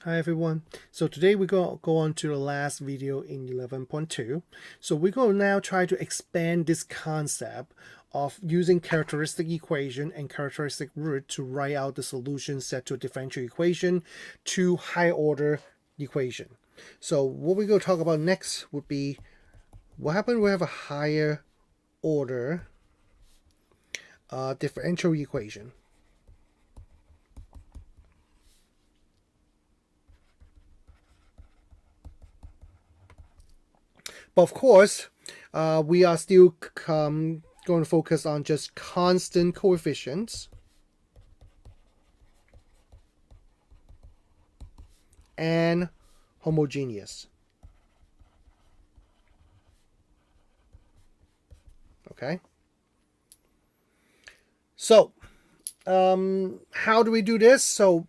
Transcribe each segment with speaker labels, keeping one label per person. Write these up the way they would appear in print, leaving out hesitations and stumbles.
Speaker 1: Hi everyone. So today we're going to go on to the last video in 11.2. So we're going to now try to expand this concept of using characteristic equation and characteristic root to write out the solution set to a differential equation to higher order equation. So what we're going to talk about next would be what happens when we have a higher order differential equation. But of course, we are still going to focus on just constant coefficients and homogeneous. Okay. So, how do we do this? So,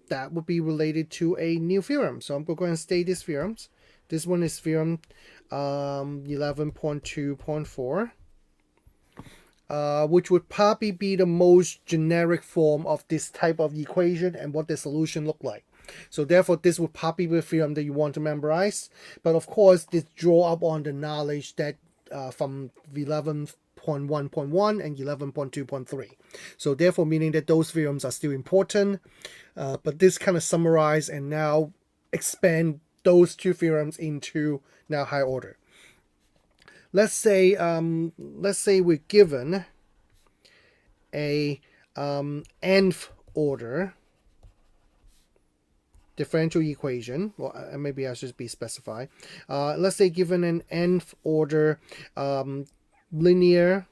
Speaker 1: that would be related to a new theorem. So I'm going to state these theorems. This one is theorem 11.2.4, which would probably be the most generic form of this type of equation and what the solution look like. So therefore, this would probably be a theorem that you want to memorize. But of course, this draw up on the knowledge that from 11.1.1 and 11.2.3. So therefore, meaning that those theorems are still important. But this kind of summarize and now expand those two theorems into now higher order. Let's say we're given a nth order differential equation. Well, maybe I should be specified. Let's say given an nth order linear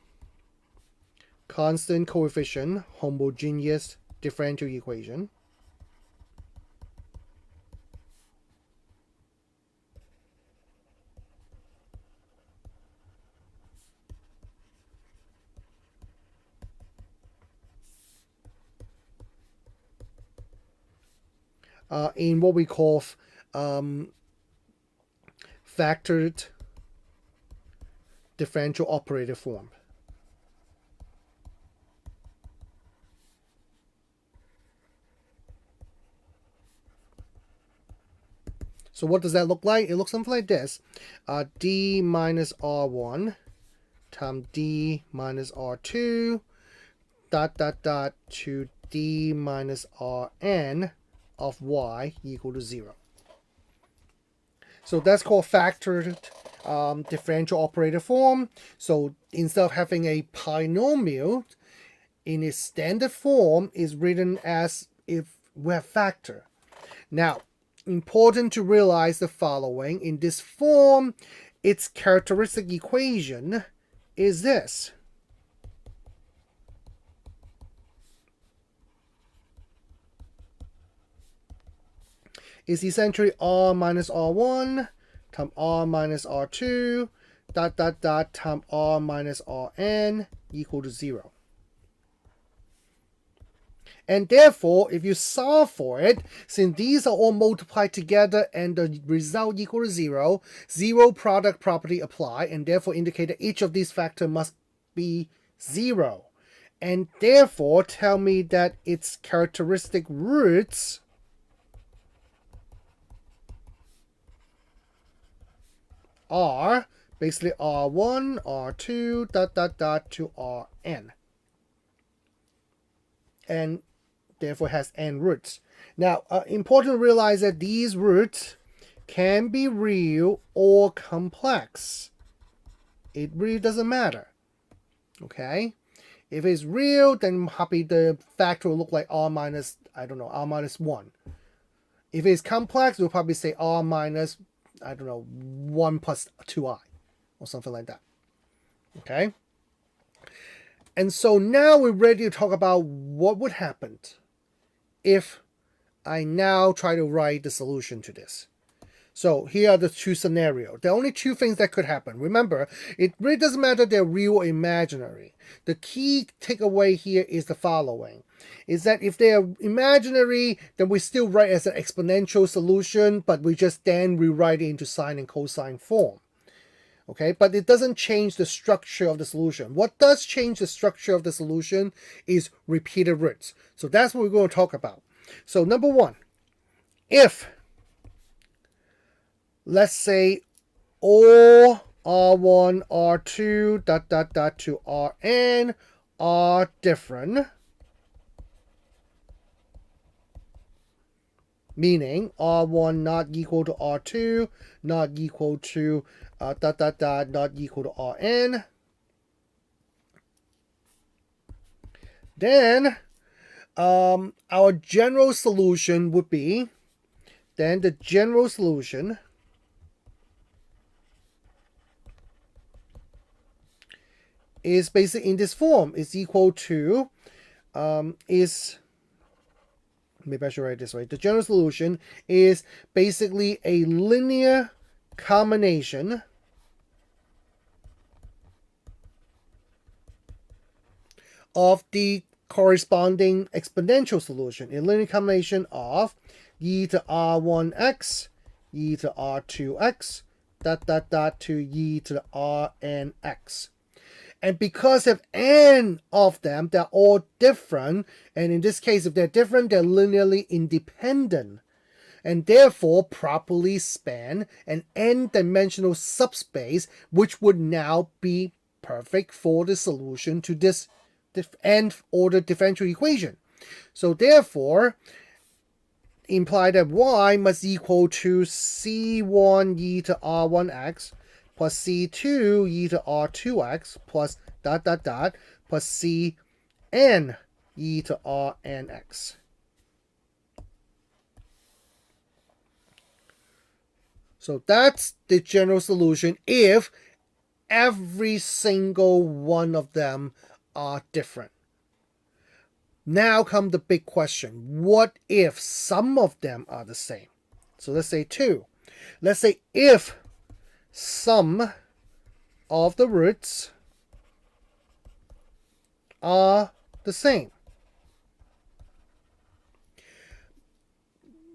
Speaker 1: constant coefficient homogeneous differential equation. In what we call factored differential operator form. So what does that look like? It looks something like this. D minus R1 times D minus R2 dot to D minus Rn of y equal to 0. So that's called factored differential operator form. So instead of having a polynomial in its standard form, is written as if we have factor. Now, important to realize the following. In this form, its characteristic equation is this. Is essentially R minus R1 times R minus R2 dot times R minus Rn equal to 0. And therefore, if you solve for it, since these are all multiplied together and the result equal to 0, zero product property apply, and therefore indicate that each of these factors must be 0. And therefore, tell me that its characteristic roots are basically R1, R2, dot to Rn. And therefore has n roots. Now, important to realize that these roots can be real or complex. It really doesn't matter. Okay? If it's real, then probably the factor will look like R minus, R minus 1. If it's complex, we'll probably say R minus, 1 plus 2i, or something like that. Okay? And so now we're ready to talk about what would happen if I now try to write the solution to this. So here are the two scenarios. There are only two things that could happen. Remember, it really doesn't matter if they're real or imaginary. The key takeaway here is the following. Is that if they are imaginary, then we still write as an exponential solution, but we just then rewrite it into sine and cosine form. Okay, but it doesn't change the structure of the solution. What does change the structure of the solution is repeated roots. So that's what we're going to talk about. So number one, if, let's say, all R1, R2, to Rn are different, meaning R1 not equal to R2, not equal to not equal to Rn, then our general solution would be, then the general solution is basically in this form, is equal to, maybe I should write it this way. The general solution is basically a linear combination of the corresponding exponential solution, a linear combination of e to r1x, e to r2x, to e to the rnx. And because of n of them, they're all different. And in this case, if they're different, they're linearly independent. And therefore properly span an n-dimensional subspace, which would now be perfect for the solution to this nth-order differential equation. So therefore, imply that y must equal to c1 e to r1x plus c2 e to r2x plus plus cn e to rnx. So that's the general solution if every single one of them are different. Now comes the big question. What if some of them are the same? So let's say 2. Let's say if some of the roots are the same.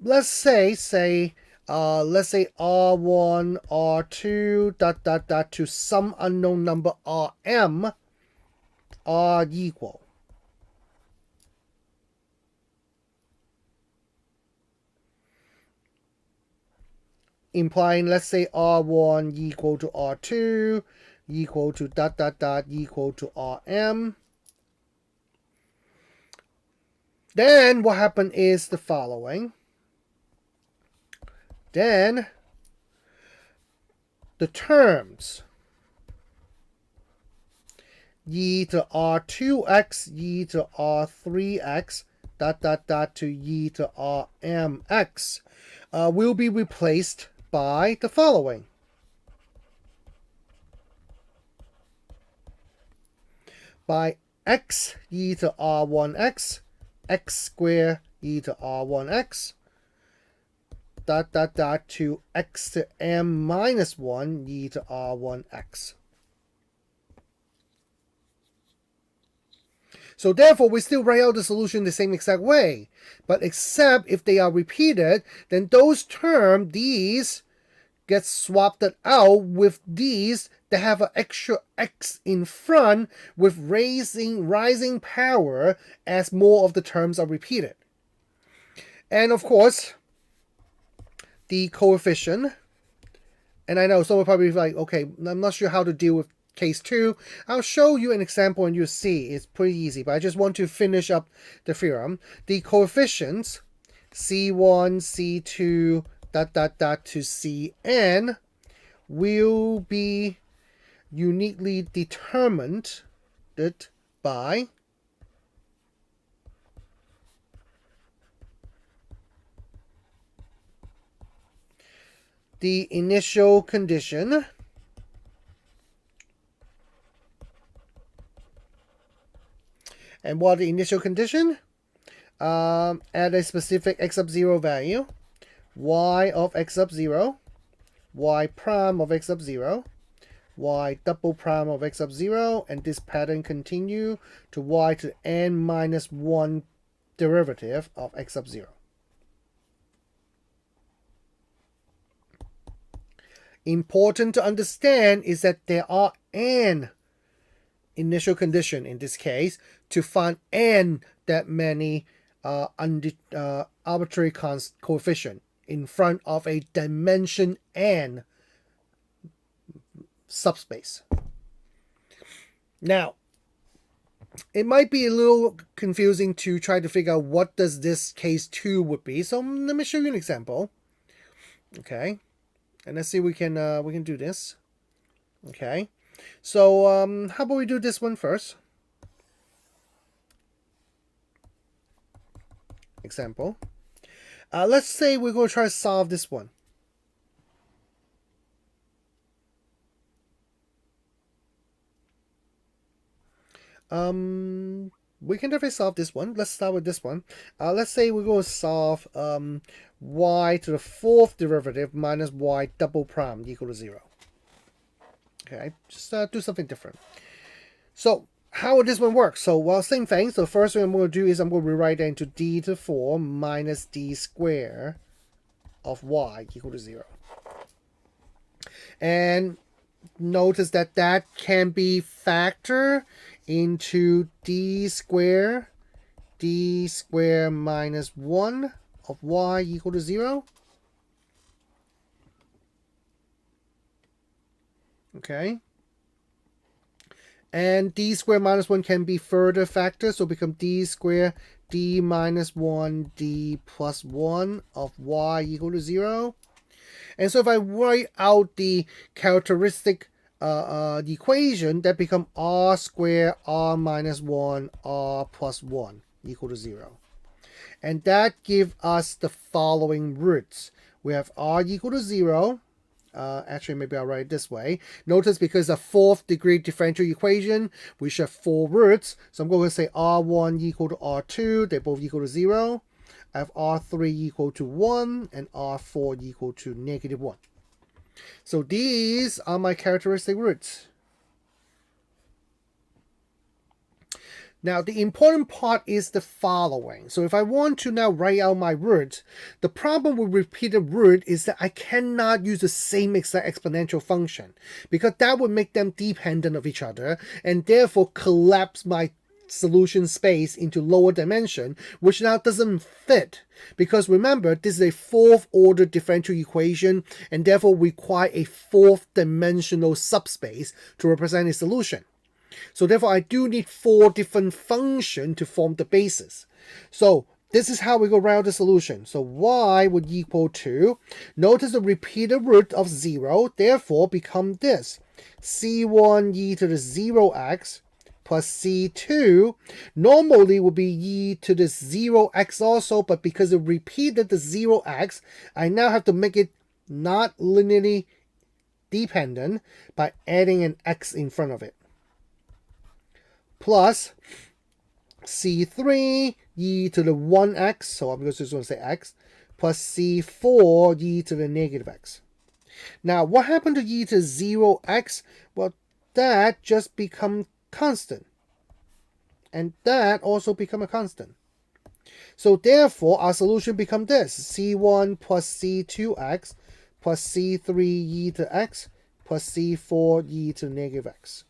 Speaker 1: Let's say R1, R2, to some unknown number Rm are equal. Implying, let's say R1 equal to R2 equal to equal to Rm. Then what happened is the following. Then the terms e to r2x, e to r3x, to e to rmx will be replaced by the following. By x e to r1x, x squared e to r1x, to x to m minus 1 e to r1x. So therefore, we still write out the solution the same exact way. But except if they are repeated, then those terms, these, get swapped out with these that have an extra x in front with rising power as more of the terms are repeated. And of course, the coefficient, and I know someone probably like, okay, I'm not sure how to deal with case 2. I'll show you an example and you'll see it's pretty easy, but I just want to finish up the theorem. The coefficients C1, C2, to Cn will be uniquely determined by the initial condition and what the initial condition at a specific x sub 0 value, y of x sub 0, y prime of x sub 0, y double prime of x sub 0, and this pattern continue to y to n minus 1 derivative of x sub 0. Important to understand is that there are n initial condition in this case to find n that many arbitrary coefficient. in front of a dimension n subspace. Now, it might be a little confusing to try to figure out what does this case 2 would be. So let me show you an example. Okay, and let's see we can do this. Okay, so how about we do this one first? Example. Let's say we're going to try to solve this one. We can definitely solve this one. Let's start with this one. Let's say we're going to solve y to the 4th derivative minus y double prime equal to 0. Okay, just do something different. So how would this one work? So, well, same thing. So the first thing I'm going to do is I'm going to rewrite that into d to the 4 minus d squared of y equal to 0. And notice that that can be factored into d squared minus 1 of y equal to 0. Okay. And d squared minus 1 can be further factored, so become d squared d minus 1 d plus 1 of y equal to 0. And so if I write out the characteristic the equation, that become r squared r minus 1 r plus 1 equal to 0. And that gives us the following roots. We have r equal to 0. Actually, maybe I'll write it this way. Notice because a 4th degree differential equation, we should have 4 roots. So I'm going to say r1 equal to r2. They're both equal to 0. I have r3 equal to 1 and r4 equal to negative 1. So these are my characteristic roots. Now, the important part is the following. So if I want to now write out my roots, the problem with repeated root is that I cannot use the same exact exponential function because that would make them dependent of each other and therefore collapse my solution space into lower dimension, which now doesn't fit because remember, this is a 4th order differential equation and therefore require a 4th dimensional subspace to represent a solution. So therefore, I do need 4 different functions to form the basis. So this is how we go around the solution. So y would equal to, notice the repeated root of 0, therefore become this. C1 e to the 0x plus C2 normally would be e to the 0x also, but because it repeated the 0x, I now have to make it not linearly dependent by adding an x in front of it. Plus C3 e to the 1x, so I'm just going to say x, plus C4 e to the negative x. Now, what happened to e to 0x? Well, that just becomes constant. And that also become a constant. So therefore, our solution becomes this. C1 plus C2x plus C3 e to x plus C4 e to negative x.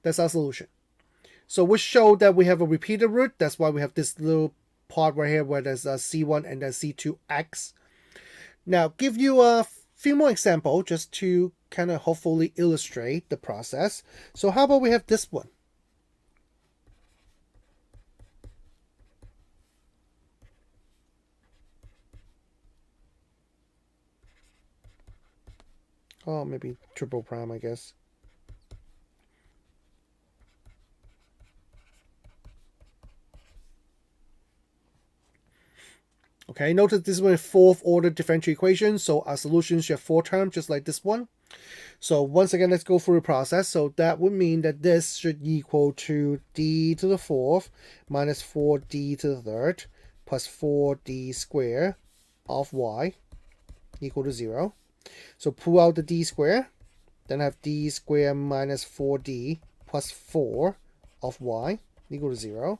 Speaker 1: That's our solution. So we show that we have a repeated root. That's why we have this little part right here where there's a C1 and then C2x. Now, give you a few more examples just to kind of hopefully illustrate the process. So how about we have this one? Oh, maybe triple prime, I guess. Okay, notice this is a 4th order differential equation, so our solution should have 4 terms, just like this one. So once again, let's go through the process. So that would mean that this should equal to d to the 4th minus 4d to the 3rd plus 4d squared of y equal to 0. So pull out the d squared, then have d squared minus 4d plus 4 of y equal to 0.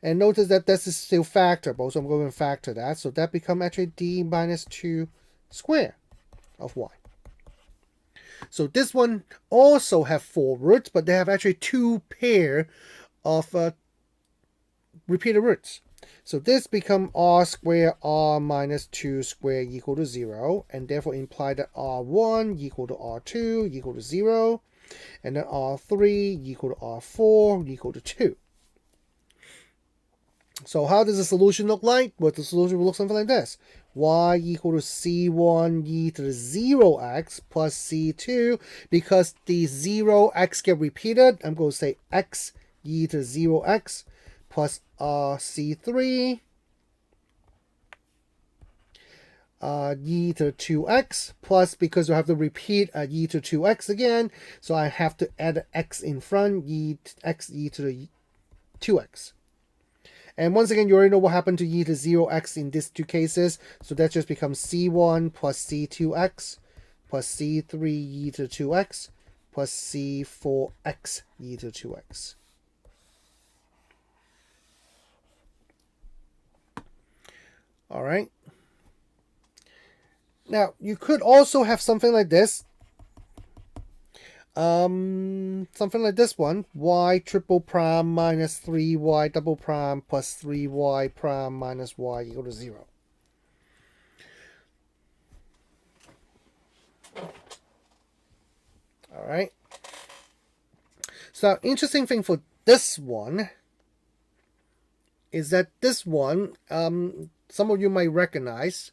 Speaker 1: And notice that this is still factorable, so I'm going to factor that. So that becomes actually d minus 2 squared of y. So this one also have 4 roots, but they have actually 2 pair of repeated roots. So this become r squared r minus 2 squared equal to 0, and therefore imply that r1 equal to r2 equal to 0, and then r3 equal to r4 equal to 2. So how does the solution look like? Well, the solution will look something like this. Y equal to c1 e to the 0x plus c2. Because the 0x get repeated, I'm going to say x e to the 0x plus c3 e to 2x plus, because you have to repeat e to 2x again, so I have to add x in front, x e to the 2x. And once again, you already know what happened to e to 0x in these two cases, so that just becomes c1 plus c2x plus c3 e to 2x plus c4x e to 2x. All right. Now, you could also have something like this. Something like this one. Y triple prime minus 3y double prime plus 3y prime minus y equal to 0. All right. So, interesting thing for this one is that this one, some of you might recognize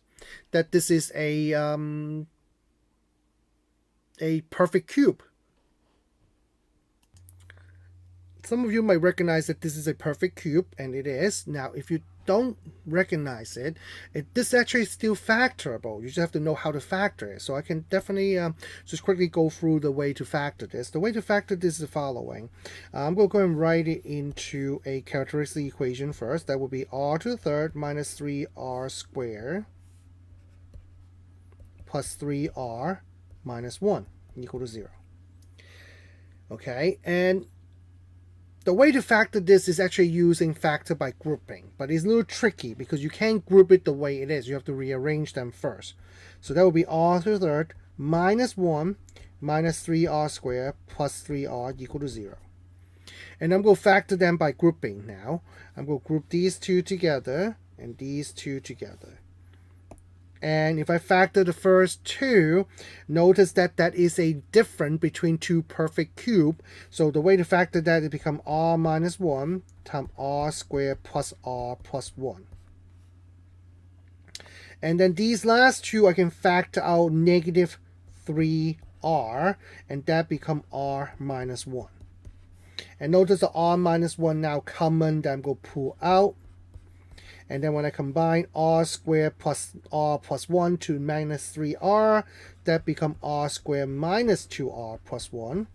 Speaker 1: that this is a perfect cube. Some of you might recognize that this is a perfect cube, and it is. Now, if you don't recognize it, this actually is still factorable. You just have to know how to factor it. So I can definitely just quickly go through the way to factor this. The way to factor this is the following. I'm going to go and write it into a characteristic equation first. That would be r to the third minus 3r squared plus 3r minus 1 equal to 0. Okay, and the way to factor this is actually using factor by grouping, but it's a little tricky because you can't group it the way it is. You have to rearrange them first. So that would be r to the third minus 1 minus 3r squared plus 3r equal to 0. And I'm going to factor them by grouping now. I'm going to group these two together and these two together. And if I factor the first two, notice that that is a difference between two perfect cubes. So the way to factor that, it becomes r minus 1 times r squared plus r plus 1. And then these last two, I can factor out negative 3r, and that becomes r minus 1. And notice the r minus 1 now common that I'm going to pull out. And then when I combine r squared plus r plus 1 to minus 3r, that becomes r squared minus 2r plus 1.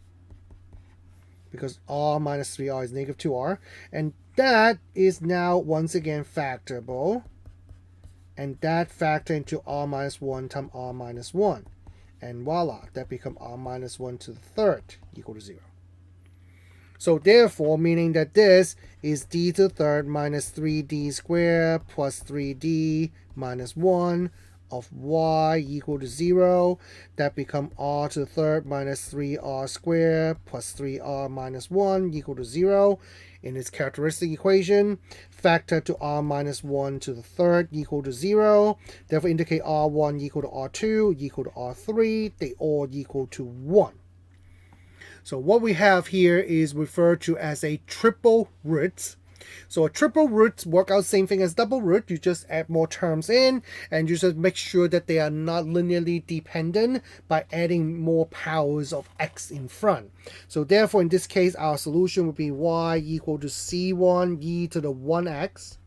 Speaker 1: Because r minus 3r is negative 2r. And that is now once again factorable. And that factor into r minus 1 times r minus 1. And voila, that becomes r minus 1 to the third equal to 0. So therefore, meaning that this is d to the third minus 3d squared plus 3d minus 1 of y equal to 0. That becomes r to the third minus 3r squared plus 3r minus 1 equal to 0. In its characteristic equation, factor to r minus 1 to the third equal to 0. Therefore indicate r1 equal to r2 equal to r3. They all equal to 1. So what we have here is referred to as a triple root. So a triple root work out same thing as double root. You just add more terms in, and you just make sure that they are not linearly dependent by adding more powers of x in front. So therefore, in this case, our solution would be y equal to c1 e to the 1x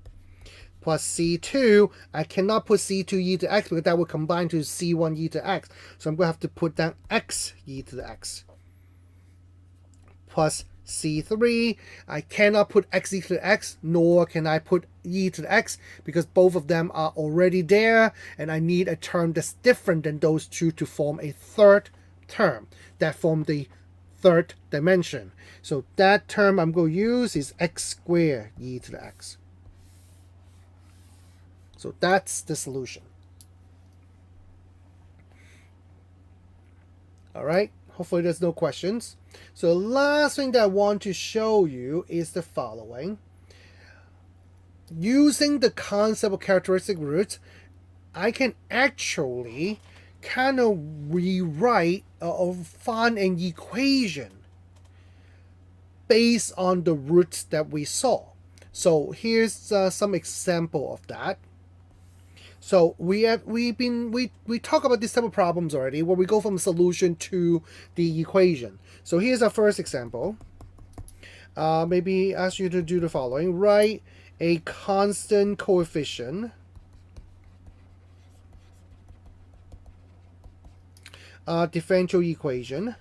Speaker 1: plus c2. I cannot put c2 e to x because that would combine to c1 e to x. So I'm going to have to put down x e to the x plus c3. I cannot put x e to the x, nor can I put e to the x, because both of them are already there, and I need a term that's different than those two to form a third term that form the third dimension. So that term I'm going to use is x squared e to the x. So that's the solution. All right. Hopefully there's no questions. So the last thing that I want to show you is the following. using the concept of characteristic roots, I can actually kind of rewrite or find an equation based on the roots that we saw. So here's some example of that. So we talk about these type of problems already, where we go from solution to the equation. So here's our first example. Maybe ask you to do the following: write a constant coefficient differential equation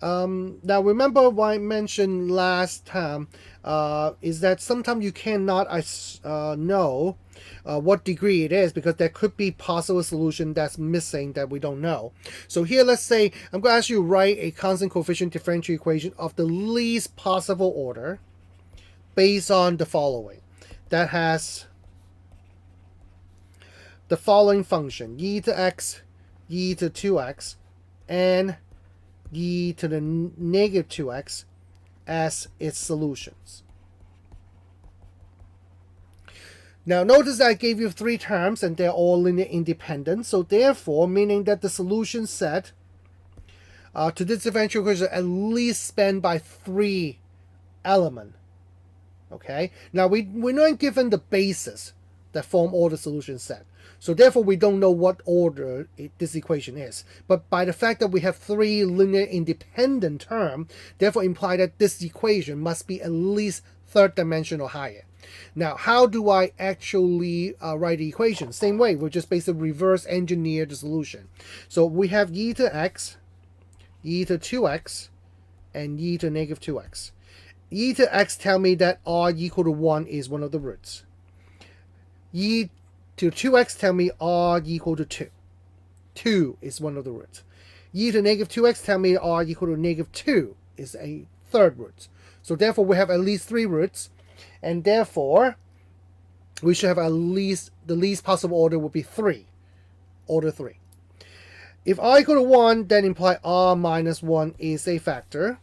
Speaker 1: now remember what I mentioned last time is that sometimes you cannot know what degree it is, because there could be possible solution that's missing that we don't know. So here, let's say I'm going to ask you to write a constant coefficient differential equation of the least possible order based on the following. That has the following function: e to x, e to 2x, and e to the negative 2x as its solutions. Now notice that I gave you three terms and they're all linear independent, so therefore meaning that the solution set to this differential equation at least spanned by three elements. Okay, now we're not given the basis that form all the solution set, so therefore we don't know what order this equation is. But by the fact that we have three linear independent terms, therefore imply that this equation must be at least third dimension or higher. Now, how do I actually write the equation? Same way, we'll just basically reverse engineer the solution. So we have e to x, e to 2x, and e to negative 2x. E to x tell me that r equal to 1 is one of the roots. E to 2x tell me r equal to 2. 2 is one of the roots. E to negative 2x tell me r equal to negative 2 is a third root. So therefore we have at least three roots, and therefore we should have at least, the least possible order would be 3. Order 3. If r equal to 1, then imply r minus 1 is a factor.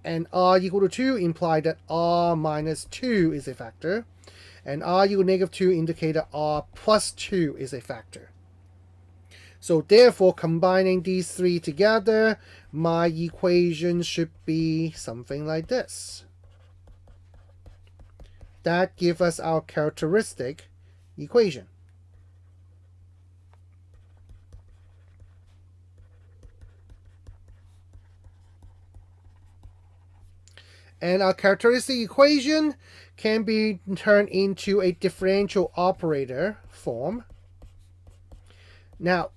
Speaker 1: And r equal to 2 imply that r minus 2 is a factor. And r equal to negative 2 indicate that r plus 2 is a factor. So therefore, combining these three together, my equation should be something like this. That gives us our characteristic equation. And our characteristic equation can be turned into a differential operator form. Now,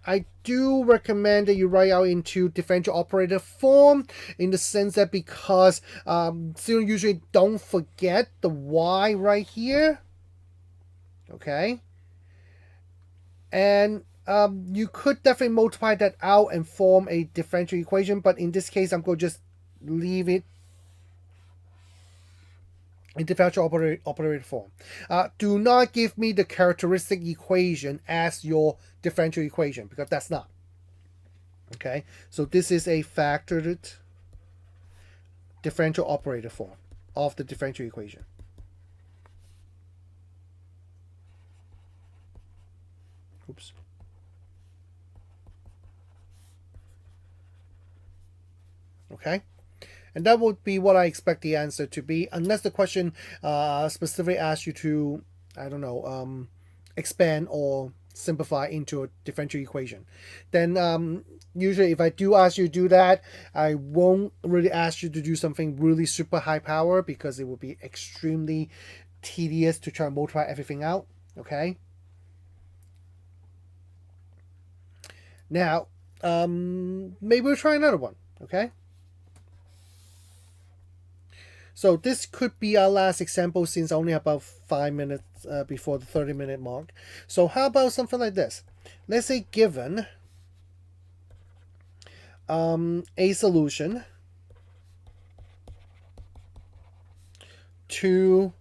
Speaker 1: I do recommend that you write out into differential operator form, in the sense that because students usually don't forget the y right here. Okay? And you could definitely multiply that out and form a differential equation, but in this case, I'm going to just leave it in differential operator form. Do not give me the characteristic equation as your differential equation, because that's not. Okay, so this is a factored differential operator form of the differential equation. Oops. Okay. And that would be what I expect the answer to be, unless the question specifically asks you to, I don't know, expand or simplify into a differential equation. Then usually if I do ask you to do that, I won't really ask you to do something really super high power, because it would be extremely tedious to try and multiply everything out. Okay. Now, maybe we'll try another one. Okay. So this could be our last example, since only about 5 minutes before the 30-minute mark. So how about something like this? Let's say given a solution to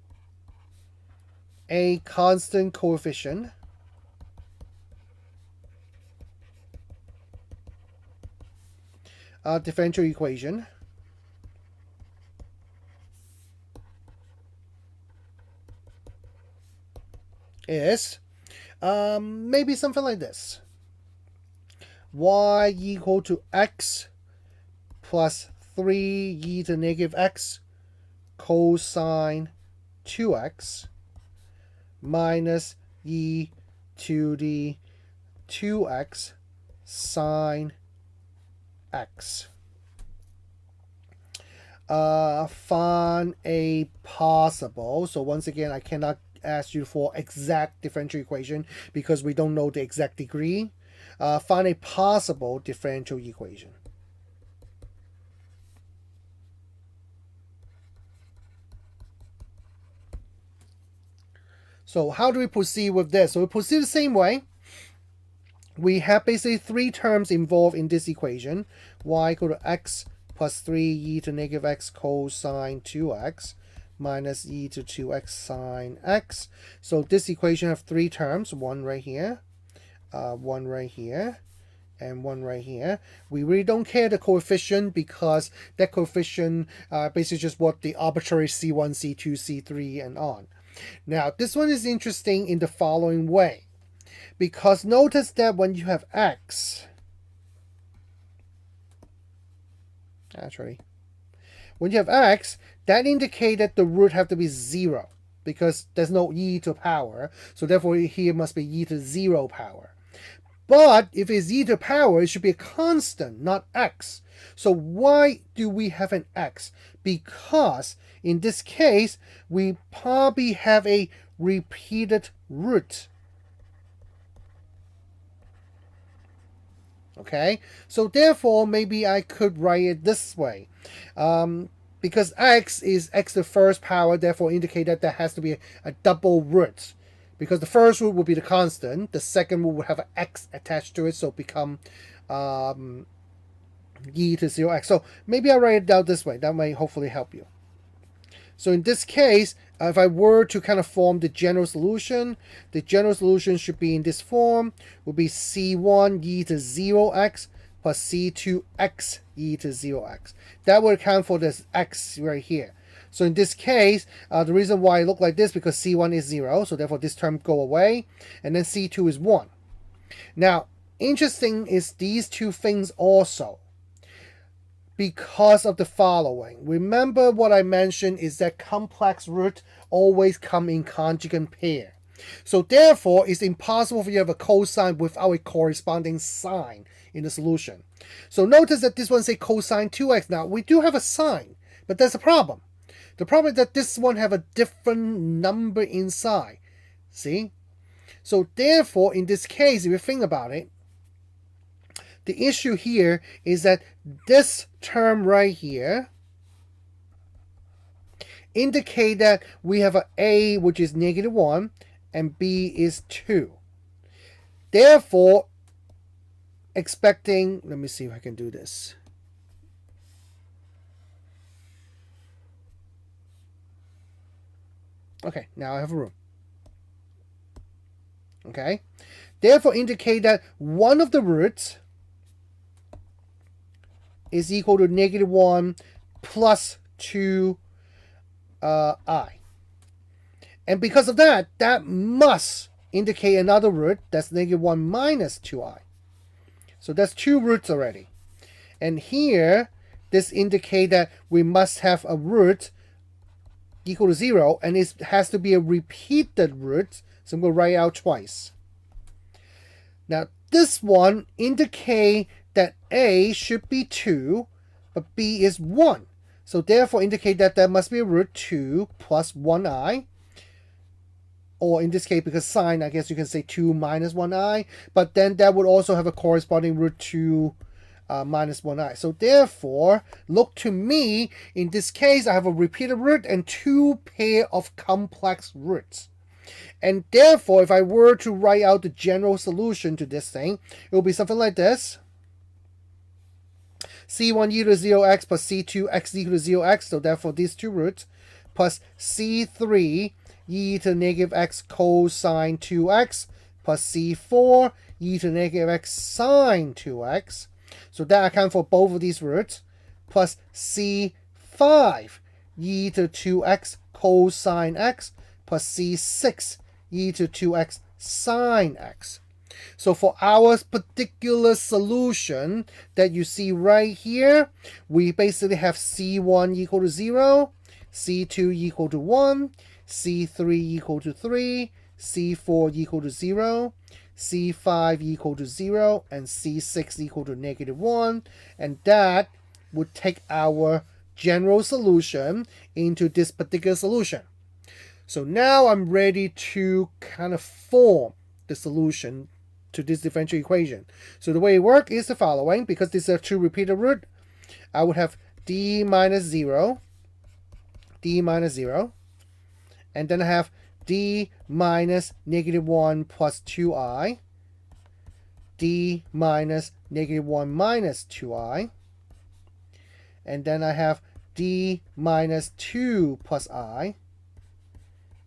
Speaker 1: a constant coefficient differential equation is maybe something like this. Y equal to x plus 3e to negative x cosine 2x minus e to the 2x sine x. Find a possible. So once again, I cannot ask you for exact differential equation because we don't know the exact degree. Find a possible differential equation. So how do we proceed with this? So we proceed the same way. We have basically three terms involved in this equation. Y equal to x plus 3e to negative x cosine 2x minus e to 2x sine x. So this equation have three terms, one right here, one right here, and one right here. We really don't care the coefficient because that coefficient basically just what the arbitrary C1, C2, C3, and on. Now, this one is interesting in the following way. Because notice that when you have x, when you have x, that indicates that the root have to be 0 because there's no e to power. So therefore here must be e to 0 power. But if it's e to power, it should be a constant, not x. So why do we have an x? Because in this case, we probably have a repeated root. Okay, so therefore maybe I could write it this way. Because x is x to the first power, therefore indicate that there has to be a double root. Because the first root will be the constant, the second root will have an x attached to it, so become e to 0x. So maybe I'll write it down this way. That may hopefully help you. So in this case, if I were to kind of form the general solution should be in this form, would be C1 e to 0x plus C2 x e to 0x. That would account for this x right here. So in this case, the reason why it look like this because C1 is 0, so therefore this term go away, and then C2 is 1. Now, interesting is these two things also. Because of the following. Remember what I mentioned is that complex root always come in conjugate pair. So therefore, it's impossible for you to have a cosine without a corresponding sine in the solution. So notice that this one say cosine 2x. Now, we do have a sine, but there's a problem. The problem is that this one have a different number inside. See? So therefore, in this case, if you think about it, the issue here is that this term right here indicate that we have a which is -1 and b is 2. Therefore, expecting, let me see if I can do this. Okay, now I have a room. Okay, therefore indicate that one of the roots is equal to -1 plus 2i. And because of that, that must indicate another root that's -1 minus 2i. So that's two roots already. And here, this indicates that we must have a root equal to 0, and it has to be a repeated root. So I'm going to write it out twice. Now, this one indicates that a should be 2, but b is 1. So therefore indicate that there must be a root 2 plus 1i. Or in this case, because sine, I guess you can say 2 minus 1i. But then that would also have a corresponding root 2 minus 1i. So therefore, look to me, in this case, I have a repeated root and two pair of complex roots. And therefore, if I were to write out the general solution to this thing, it will be something like this. C1 e to 0x plus C2 x equal to 0x, so therefore these two roots, plus C3 e to negative x cosine 2x plus C4 e to negative x sine 2x. So that accounts for both of these roots, plus C5 e to 2x cosine x plus C6 e to 2x sine x. So for our particular solution that you see right here, we basically have C1 equal to 0, C2 equal to 1, C3 equal to 3, C4 equal to 0, C5 equal to 0, and C6 equal to -1. And that would take our general solution into this particular solution. So now I'm ready to kind of form the solution to this differential equation. So the way it works is the following. Because this is a two repeated root, I would have d minus 0, and then I have d minus -1 plus 2i, d minus -1 minus 2i, and then I have d minus 2 plus I,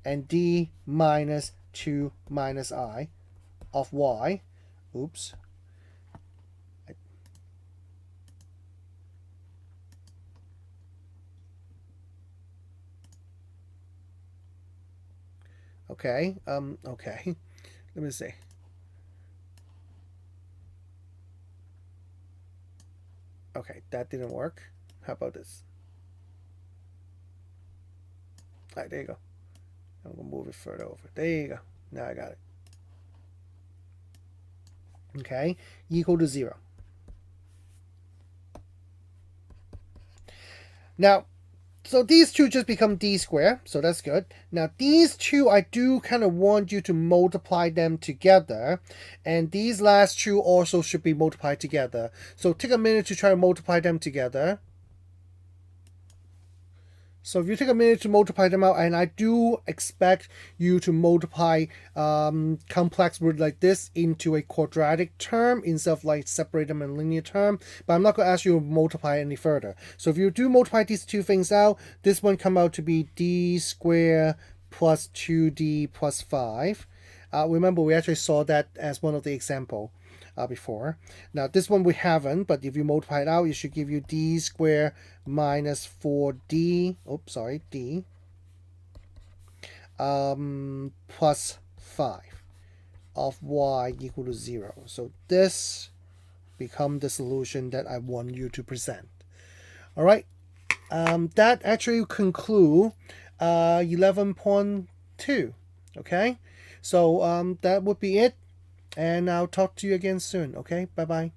Speaker 1: and d minus 2 minus I of y. Oops. Okay, okay. Let me see. Okay, that didn't work. How about this? All right, there you go. I'm going to move it further over. There you go. Now I got it. Okay, equal to 0. Now, so these two just become d squared, so that's good. Now these two, I do kind of want you to multiply them together, and these last two also should be multiplied together. So take a minute to try to multiply them together. So if you take a minute to multiply them out, and I do expect you to multiply complex root like this into a quadratic term instead of like separate them in linear term, but I'm not going to ask you to multiply any further. So if you do multiply these two things out, this one come out to be d squared plus 2d plus 5. Remember, we actually saw that as one of the example before. Now this one we haven't, but if you multiply it out, it should give you d squared minus 4d, oops, sorry, d, plus 5 of y equal to 0. So this becomes the solution that I want you to present. All right, that actually conclude 11.2. Okay, so that would be it. And I'll talk to you again soon. Okay, bye-bye.